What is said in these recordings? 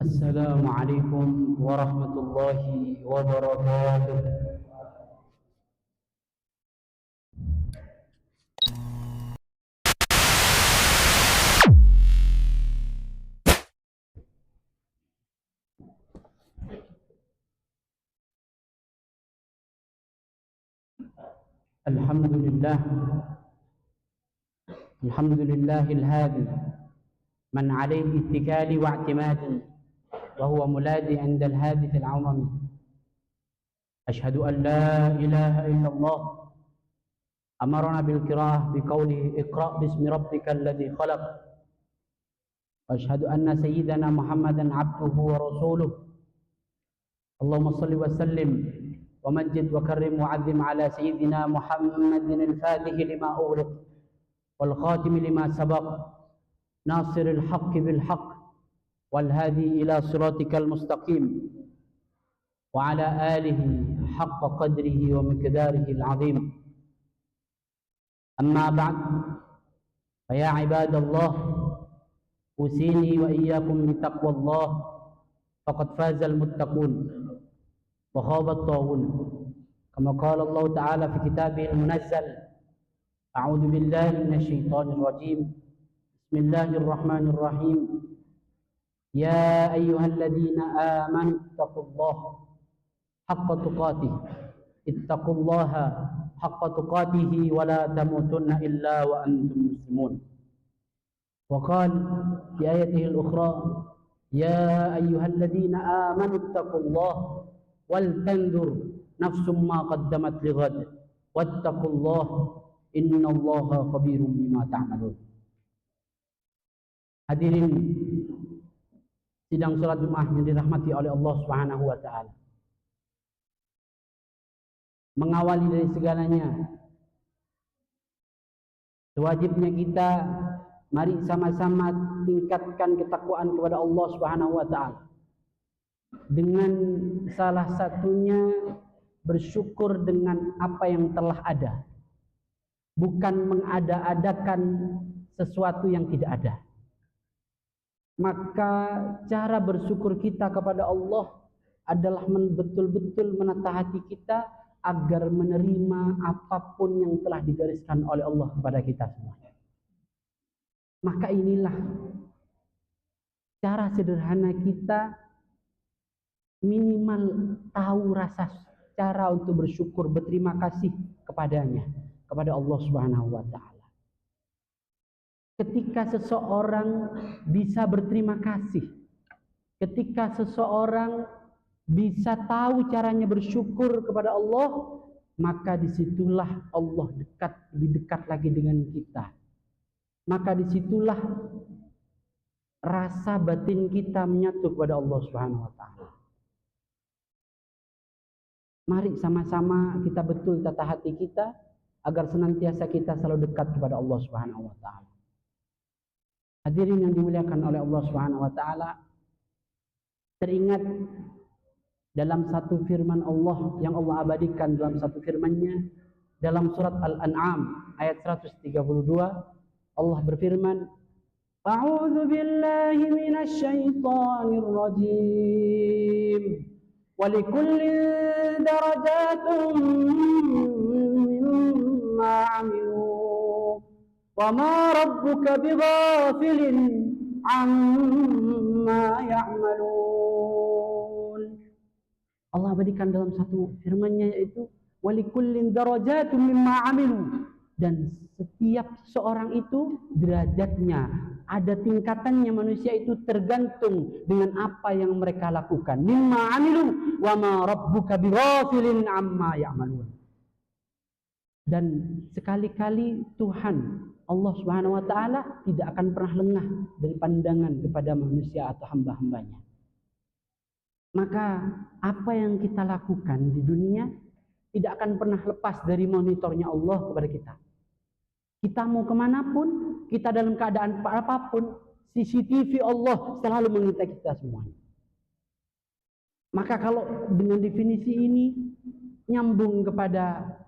السلام عليكم ورحمة الله وبركاته. الحمد لله الحمد لله الهادي من عليه اتكالي واعتمادي، وهو ملاذي عند الهادث العظيم. أشهد أن لا إله إلا الله أمرنا بالقراءة بقوله اقرأ باسم ربك الذي خلق. وأشهد أن سيدنا محمدا عبده ورسوله. اللهم صل وسلم ومجد وكرم وعظم على سيدنا محمد الفاتح لما أغلق والخاتم لما سبق، ناصر الحق بالحق والهادي إلى صراطك المستقيم، وعلى آله حق قدره ومقداره العظيم. أما بعد، فيا عباد الله، أوصيني وإياكم بتقوى الله، فقد فاز المتقون وخاب الطاغون، كما قال الله تعالى في كتابه المنزل: أعوذ بالله من الشيطان الرجيم، بسم الله الرحمن الرحيم. يا أيها الذين آمنوا اتقوا الله حق تقاته، اتقوا الله حق تقاته ولا تموتن إلا وأنتم مسلمون. وقال في آيته الأخرى: يا أيها الذين آمنوا اتقوا الله ولتنظر نفس ما قدمت لغد واتقوا الله إن الله خبير بما تعملون. Hadirin sidang salat Jumat yang dirahmati oleh Allah Subhanahu wa taala. Mengawali dari segalanya, sewajibnya kita mari sama-sama tingkatkan ketakwaan kepada Allah Subhanahu wa taala. Dengan salah satunya bersyukur dengan apa yang telah ada, bukan mengada-adakan sesuatu yang tidak ada. Maka cara bersyukur kita kepada Allah adalah betul-betul menata hati kita agar menerima apapun yang telah digariskan oleh Allah kepada kita semuanya. Maka inilah cara sederhana kita minimal tahu rasa cara untuk bersyukur, berterima kasih kepadanya, kepada Allah Subhanahu wa taala. Ketika seseorang bisa berterima kasih, ketika seseorang bisa tahu caranya bersyukur kepada Allah, maka disitulah Allah lebih dekat lagi dengan kita. Maka disitulah rasa batin kita menyatu kepada Allah Subhanahu wa taala. Mari sama-sama kita betul tata hati kita agar senantiasa kita selalu dekat kepada Allah Subhanahu wa taala. Hadirin yang dimuliakan oleh Allah Subhanahu wa taala, teringat dalam satu firman Allah yang Allah abadikan dalam satu firman-Nya dalam surat Al-An'am ayat 132, Allah berfirman: A'udzu billahi minasy syaithanir rajim. Walikullin darajatun mimma 'amilu wa ma rabbuka bighafilin 'amma ya'malun. Allah berikan dalam satu firman-Nya, yaitu walikullin darajatun mimma 'amilu, dan setiap seorang itu derajatnya, ada tingkatannya. Manusia itu tergantung dengan apa yang mereka lakukan. Mimma 'amilu wa ma rabbuka bighafilin 'amma ya'malun. Dan sekali-kali Tuhan Allah Subhanahu wa taala tidak akan pernah lengah dari pandangan kepada manusia atau hamba-hambanya. Maka apa yang kita lakukan di dunia tidak akan pernah lepas dari monitornya Allah kepada kita. Kita mau kemanapun, kita dalam keadaan apapun, CCTV Allah selalu mengintai kita semuanya. Maka kalau dengan definisi ini nyambung kepada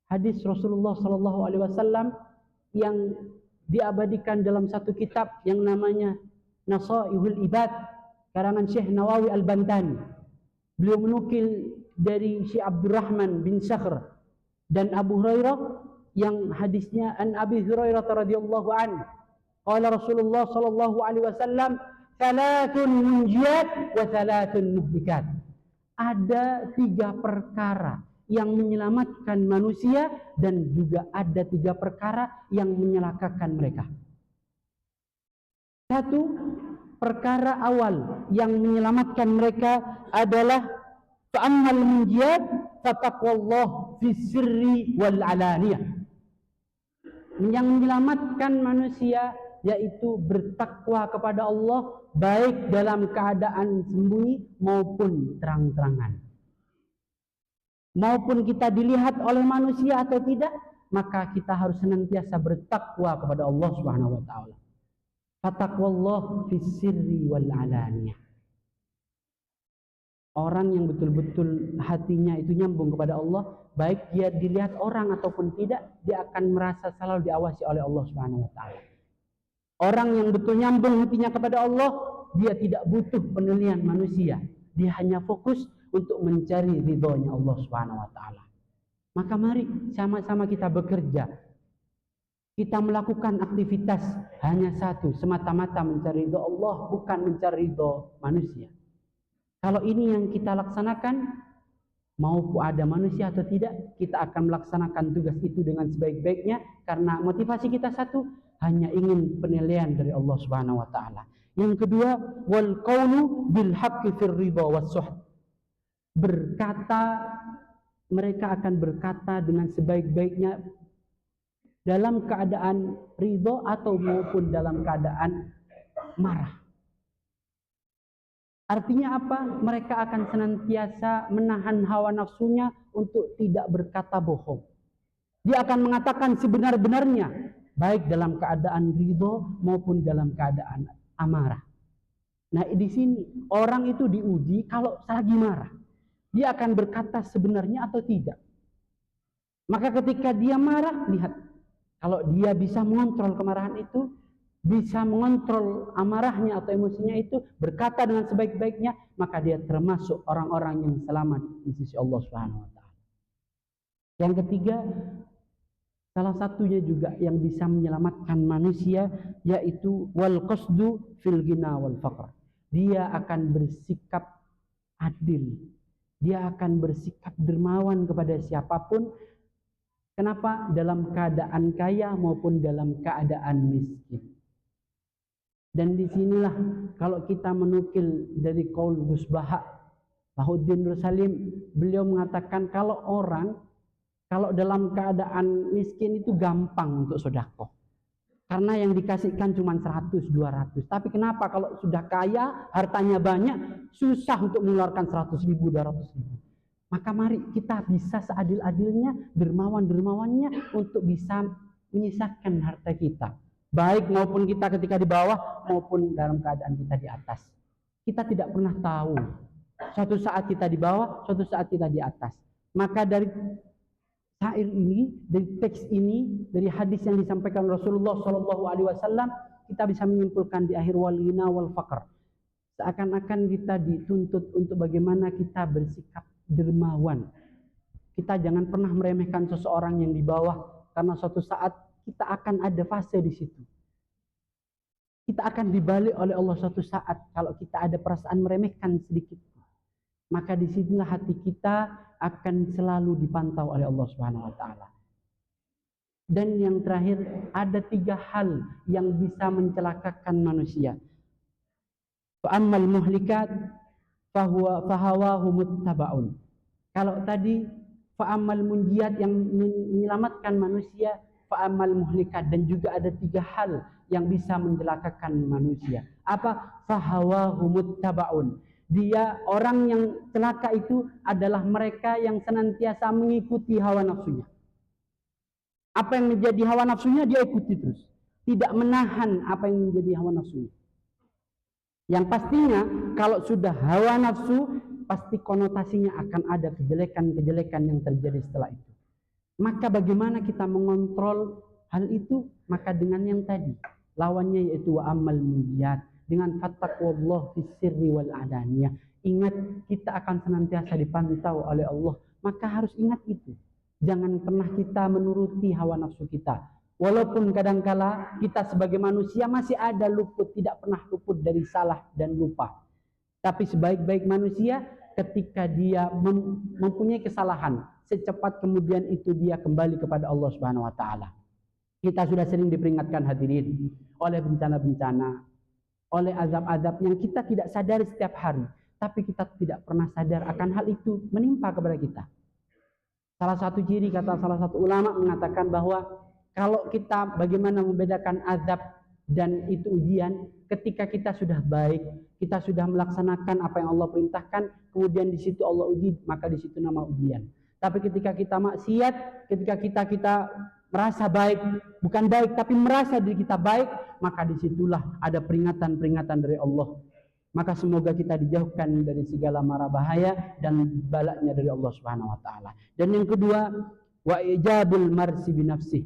hadis Rasulullah SAW yang diabadikan dalam satu kitab yang namanya Nasaihul Ibad, karangan Syekh Nawawi Al-Bantani. Beliau menukil dari Syekh Abdurrahman bin Sakhr dan Abu Hurairah yang hadisnya an Abi Hurairah radhiyallahu anhu qala Rasulullah sallallahu alaihi wasallam thalathun munjiyat wa thalathun muhlikat. Ada 3 perkara yang menyelamatkan manusia dan juga ada 3 perkara yang menyelakakan mereka. Satu perkara awal yang menyelamatkan mereka adalah fa'ammal munjiyat fataqwallah fi sirri wal alaniyah. Yang menyelamatkan manusia yaitu bertakwa kepada Allah baik dalam keadaan sembunyi maupun terang-terangan. Maupun kita dilihat oleh manusia atau tidak, maka kita harus senantiasa bertakwa kepada Allah Subhanahu wa taala. Fataqwallah fi sirri wal alaniyah. Orang yang betul-betul hatinya itu nyambung kepada Allah, baik dia dilihat orang ataupun tidak, dia akan merasa selalu diawasi oleh Allah Subhanahu wa taala. Orang yang betul nyambung hatinya kepada Allah, dia tidak butuh penilaian manusia. Dia hanya fokus untuk mencari ridhonya Allah Subhanahu wa taala. Maka mari sama-sama kita bekerja. Kita melakukan aktivitas hanya satu, semata-mata mencari ridho Allah, bukan mencari ridho manusia. Kalau ini yang kita laksanakan, maupun ada manusia atau tidak, kita akan melaksanakan tugas itu dengan sebaik-baiknya karena motivasi kita satu, hanya ingin penilaian dari Allah Subhanahu wa taala. Yang kedua, wal qaulu bil haqqi fir ridha was suhd. Berkata, mereka akan berkata dengan sebaik-baiknya dalam keadaan ridho atau maupun dalam keadaan marah. Artinya apa? Mereka akan senantiasa menahan hawa nafsunya untuk tidak berkata bohong. Dia akan mengatakan sebenar-benarnya, baik dalam keadaan ridho maupun dalam keadaan amarah. Nah, di sini orang itu diuji kalau lagi marah. Dia akan berkata sebenarnya atau tidak. Maka ketika dia marah, lihat. Kalau dia bisa mengontrol kemarahan itu, bisa mengontrol amarahnya atau emosinya itu, berkata dengan sebaik-baiknya, maka dia termasuk orang-orang yang selamat di sisi Allah Subhanahu wa taala. Yang ketiga, salah satunya juga yang bisa menyelamatkan manusia yaitu wal qasdu fil ghina wal faqr. Dia akan bersikap adil. Dia akan bersikap dermawan kepada siapapun. Kenapa? Dalam keadaan kaya maupun dalam keadaan miskin. Dan disinilah kalau kita menukil dari qaul Gus Bahuddin Nur Salim, beliau mengatakan kalau dalam keadaan miskin itu gampang untuk sedekah. Karena yang dikasihkan cuma 100, 200. Tapi kenapa kalau sudah kaya, hartanya banyak, susah untuk mengeluarkan 100 ribu, 200 ribu. Maka mari kita bisa seadil-adilnya, dermawan-dermawannya untuk bisa menyisakan harta kita. Baik maupun kita ketika di bawah maupun dalam keadaan kita di atas. Kita tidak pernah tahu. Suatu saat kita di bawah, suatu saat kita di atas. Maka dari syair ini, dari teks ini, dari hadis yang disampaikan Rasulullah SAW, kita bisa menyimpulkan di akhir wal ghina wal faqr. Seakan-akan kita dituntut untuk bagaimana kita bersikap dermawan. Kita jangan pernah meremehkan seseorang yang di bawah, karena suatu saat kita akan ada fase di situ. Kita akan dibalik oleh Allah suatu saat kalau kita ada perasaan meremehkan sedikit. Maka disinilah hati kita akan selalu dipantau oleh Allah Subhanahu wa taala. Dan yang terakhir, ada 3 hal yang bisa mencelakakan manusia. Fa'ammal muhlikat fahawahu muttabaun. Kalau tadi fa'ammal munjiyat yang menyelamatkan manusia, fa'ammal muhlikat, dan juga ada 3 hal yang bisa mencelakakan manusia. Apa? Fahawahu muttabaun. Dia orang yang celaka itu adalah mereka yang senantiasa mengikuti hawa nafsunya. Apa yang menjadi hawa nafsunya dia ikuti terus. Tidak menahan apa yang menjadi hawa nafsunya. Yang pastinya kalau sudah hawa nafsu, pasti konotasinya akan ada kejelekan-kejelekan yang terjadi setelah itu. Maka bagaimana kita mengontrol hal itu? Maka dengan yang tadi, lawannya yaitu wa amal munjiyat. dengan fattaqwallah fis sirri wal alaniyah. Ingat, kita akan senantiasa dipantau oleh Allah. Maka harus ingat itu. Jangan pernah kita menuruti hawa nafsu kita. Walaupun kadangkala kita sebagai manusia masih ada luput, tidak pernah luput dari salah dan lupa. Tapi sebaik-baik manusia, ketika dia mempunyai kesalahan, secepat kemudian itu dia kembali kepada Allah Subhanahu wa taala. Kita sudah sering diperingatkan hadirin oleh bencana-bencana, oleh azab-azab yang kita tidak sadari setiap hari, tapi kita tidak pernah sadar akan hal itu menimpa kepada kita. Salah satu ciri, kata salah satu ulama, mengatakan bahwa kalau kita bagaimana membedakan azab dan itu ujian, ketika kita sudah baik, kita sudah melaksanakan apa yang Allah perintahkan, kemudian di situ Allah uji, maka di situ nama ujian. Tapi ketika kita maksiat, ketika kita merasa baik, bukan baik tapi merasa diri kita baik, maka disitulah ada peringatan-peringatan dari Allah. Maka semoga kita dijauhkan dari segala mara bahaya dan balaknya dari Allah Subhanahu wa taala. Dan yang kedua, wa ijabul marsi binafsih.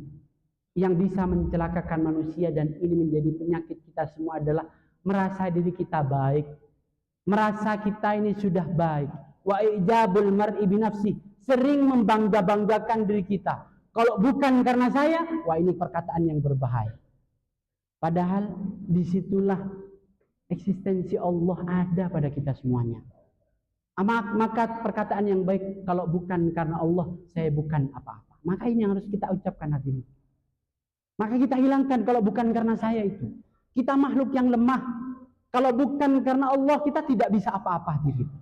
Yang bisa mencelakakan manusia dan ini menjadi penyakit kita semua adalah merasa diri kita baik, merasa kita ini sudah baik. Wa ijabul mar'i binafsih, sering membangga-banggakan diri kita. Kalau bukan karena saya, wah ini perkataan yang berbahaya. Padahal disitulah eksistensi Allah ada pada kita semuanya. Maka perkataan yang baik, kalau bukan karena Allah, saya bukan apa-apa. Maka ini yang harus kita ucapkan hadirin. Maka kita hilangkan kalau bukan karena saya itu. Kita makhluk yang lemah. Kalau bukan karena Allah, kita tidak bisa apa-apa hadirin.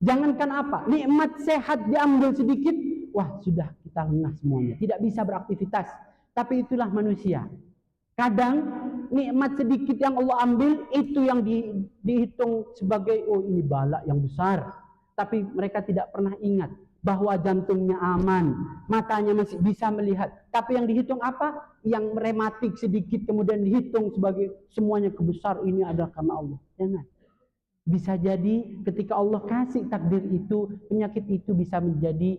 Jangankan apa, nikmat sehat diambil sedikit, wah sudah kita lengah semuanya. Tidak bisa beraktivitas. Tapi itulah manusia. Kadang nikmat sedikit yang Allah ambil itu yang dihitung sebagai oh ini bala yang besar. Tapi mereka tidak pernah ingat bahwa jantungnya aman, matanya masih bisa melihat. Tapi yang dihitung apa? Yang rematik sedikit kemudian dihitung sebagai semuanya kebesar ini adalah karena Allah. Jangan. Bisa jadi ketika Allah kasih takdir itu, penyakit itu bisa menjadi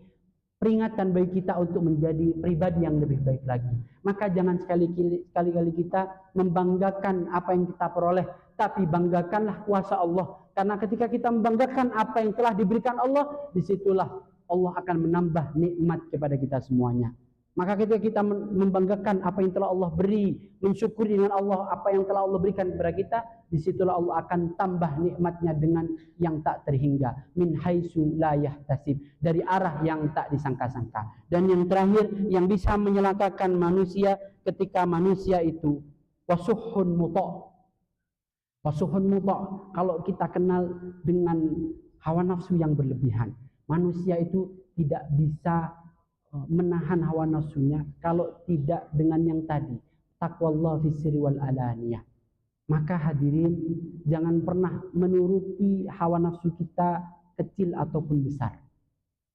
peringatan bagi kita untuk menjadi pribadi yang lebih baik lagi. Maka jangan sekali-kali kita membanggakan apa yang kita peroleh, tapi banggakanlah kuasa Allah. Karena ketika kita membanggakan apa yang telah diberikan Allah, disitulah Allah akan menambah nikmat kepada kita semuanya. Maka ketika kita membanggakan apa yang telah Allah beri, mensyukuri dengan Allah apa yang telah Allah berikan kepada kita, disitulah Allah akan tambah nikmatnya dengan yang tak terhingga. Min haitsu la yahtasib, dari arah yang tak disangka-sangka. Dan yang terakhir yang bisa menyelakakan manusia ketika manusia itu wasuhun muta'. Wasuhun muta', kalau kita kenal dengan hawa nafsu yang berlebihan, manusia itu tidak bisa menahan hawa nafsunya kalau tidak dengan yang tadi, taqwallah fis sirri wal alaniyah. Maka hadirin, jangan pernah menuruti hawa nafsu kita kecil ataupun besar.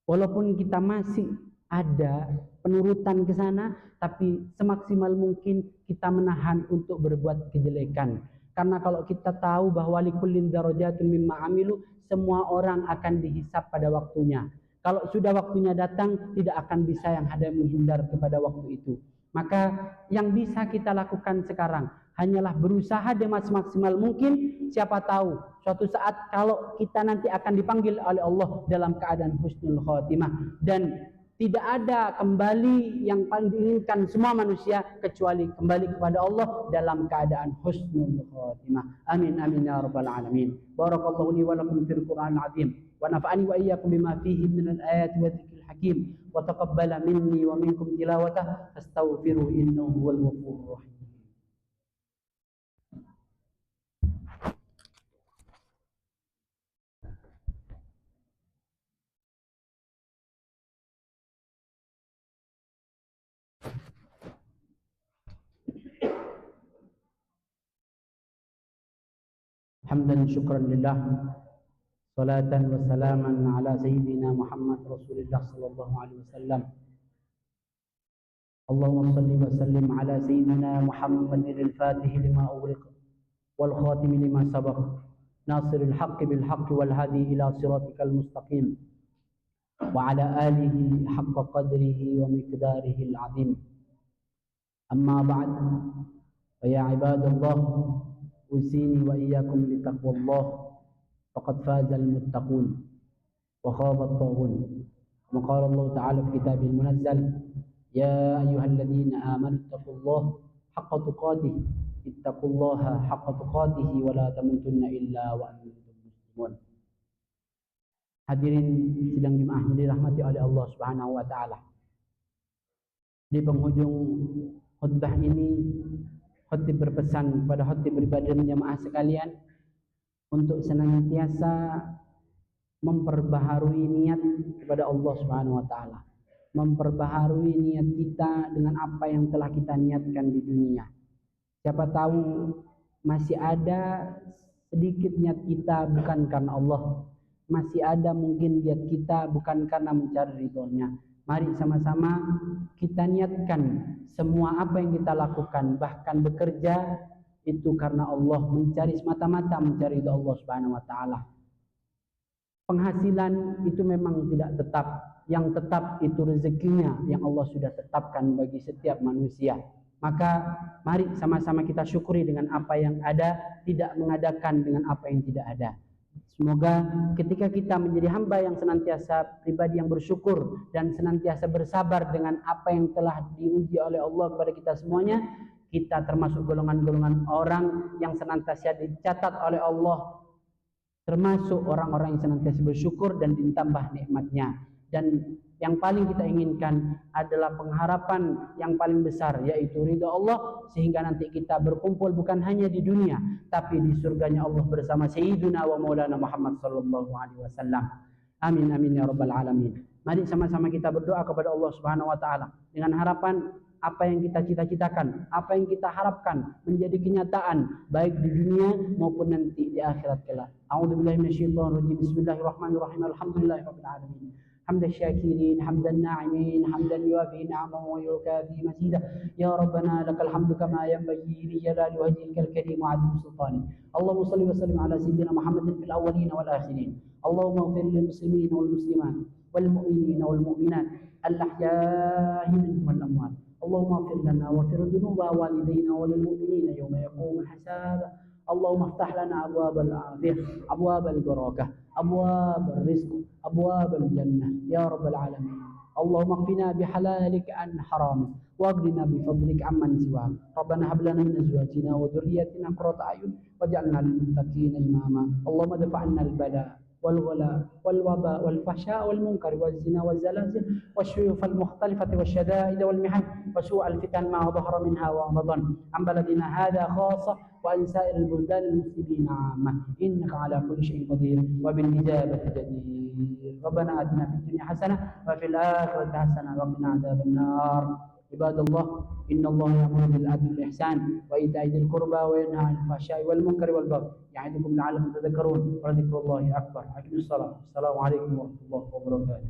Walaupun kita masih ada penurutan ke sana, tapi semaksimal mungkin kita menahan untuk berbuat kejelekan. Karena kalau kita tahu bahwa likullin darajatun mimma amilu, semua orang akan dihisab pada waktunya. Kalau sudah waktunya datang, tidak akan bisa yang ada menghindar kepada waktu itu. Maka yang bisa kita lakukan sekarang hanyalah berusaha dengan semaksimal mungkin. Siapa tahu suatu saat kalau kita nanti akan dipanggil oleh Allah dalam keadaan husnul khotimah. Dan tidak ada kembali yang paling diinginkan semua manusia kecuali kembali kepada Allah dalam keadaan husnul khotimah. Amin amin ya rabbal alamin. Barakallahu li wa lakum fil Qur'anil azim. ونفعني وإياكم بما فيه من الآيات والذكر الحكيم وتقبل مني ومنكم تلاوته فاستغفروا إنه هو الغفور الرحيم. حمدا شكرا لله صلاة وسلاما على سيدنا محمد رسول الله صلى الله عليه وسلم. اللهم صل وسلم على سيدنا محمد الفاتح لما أغلق والخاتم لما سبق ناصر الحق بالحق والهادي إلى صراطك المستقيم وعلى آله حق قدره ومقداره العظيم. أما بعد فيا عباد الله، usini wa iyyakum bitaqwallah faqad fazal muttaqun wa khabat taghun. Kama qala Allah Ta'ala fi kitabil munazzal, ya ayyuhalladzina amanu taqullaha haqqa tuqatih ittaqullaha haqqa tuqatih wa la tamutunna illa wa antum muslimun. Hadirin sidang Jumat yang dirahmati oleh Allah Subhanahu wa taala. Di penghujung khutbah ini, khatib berpesan kepada khatib pribadi dan jamaah sekalian untuk senantiasa memperbaharui niat kepada Allah Subhanahu wa taala. Memperbaharui niat kita dengan apa yang telah kita niatkan di dunia. Siapa tahu masih ada sedikit niat kita bukan karena Allah. Masih ada mungkin niat kita bukan karena mencari ridhonya. Mari sama-sama kita niatkan semua apa yang kita lakukan, bahkan bekerja itu karena Allah, mencari semata-mata mencari ridho Allah Subhanahu wa taala. Penghasilan itu memang tidak tetap, yang tetap itu rezekinya yang Allah sudah tetapkan bagi setiap manusia. Maka mari sama-sama kita syukuri dengan apa yang ada, tidak mengadakan dengan apa yang tidak ada. Semoga ketika kita menjadi hamba yang senantiasa pribadi yang bersyukur dan senantiasa bersabar dengan apa yang telah diuji oleh Allah kepada kita semuanya, kita termasuk golongan-golongan orang yang senantiasa dicatat oleh Allah, termasuk orang-orang yang senantiasa bersyukur dan ditambah nikmatnya. Dan yang paling kita inginkan adalah pengharapan yang paling besar, yaitu ridha Allah, sehingga nanti kita berkumpul bukan hanya di dunia tapi di surganya Allah bersama Sayyiduna wa Maulana Muhammad sallallahu alaihi wasallam. Amin amin ya rabbal alamin. Mari sama-sama kita berdoa kepada Allah Subhanahu wa taala dengan harapan apa yang kita cita-citakan, apa yang kita harapkan menjadi kenyataan baik di dunia maupun nanti di akhirat kelak. A'udzubillahi minasyaitonir rajim. Bismillahirrahmanirrahim. Alhamdulillahirabbil alamin. حمد الشاكرين حمد الناعمين حمدا يوافي نعمه ويكافي مزيدا يا ربنا لك الحمد كما ينبغي لجلال وجهك الكريم وعظيم سلطانك. اللهم صل وسلم على سيدنا محمد في الاولين والاخرين. اللهم اغفر للمسلمين والمسلمات والمؤمنين والمؤمنات الاحياء منهم والاموات. اللهم اغفر لنا واغفر ذنوب والدينا وللمؤمنين يوم يقوم الحساب. اللهم افتح لنا ابواب العافيه ابواب البركه ابواب الرزق أبواب الجنة يا رب العالمين. اللهم اكفنا بحلالك عن حرامك واغننا بفضلك عمن سواك. ربنا هب لنا من أزواجنا وذرياتنا قرة أعين واجعلنا للمتقين إماما. اللهم ادفع عنا البلاء والغلاء والوباء والفحشاء والمنكر والزنا والزلازل والشيوخ المختلفة والشدائد والمحن وسوء الفتن ما ظهر منها وما بطن عن بلدنا هذا خاصة وعن سائر البلدان المسلمين عامة. إنك على كل شيء قدير وبالإجابة جدير. ربنا آتنا في الدنيا حسنة وفي الآخرة حسنة وقنا عذاب النار. عباد الله إن الله يأمر بالعدل والإحسان وإيتاء ذي القربى وينهى عن الفحشاء والمنكر والبغي يعظكم لعلكم تذكرون ولذكر الله أكبر. أقيموا الصلاة. السلام عليكم ورحمة الله وبركاته.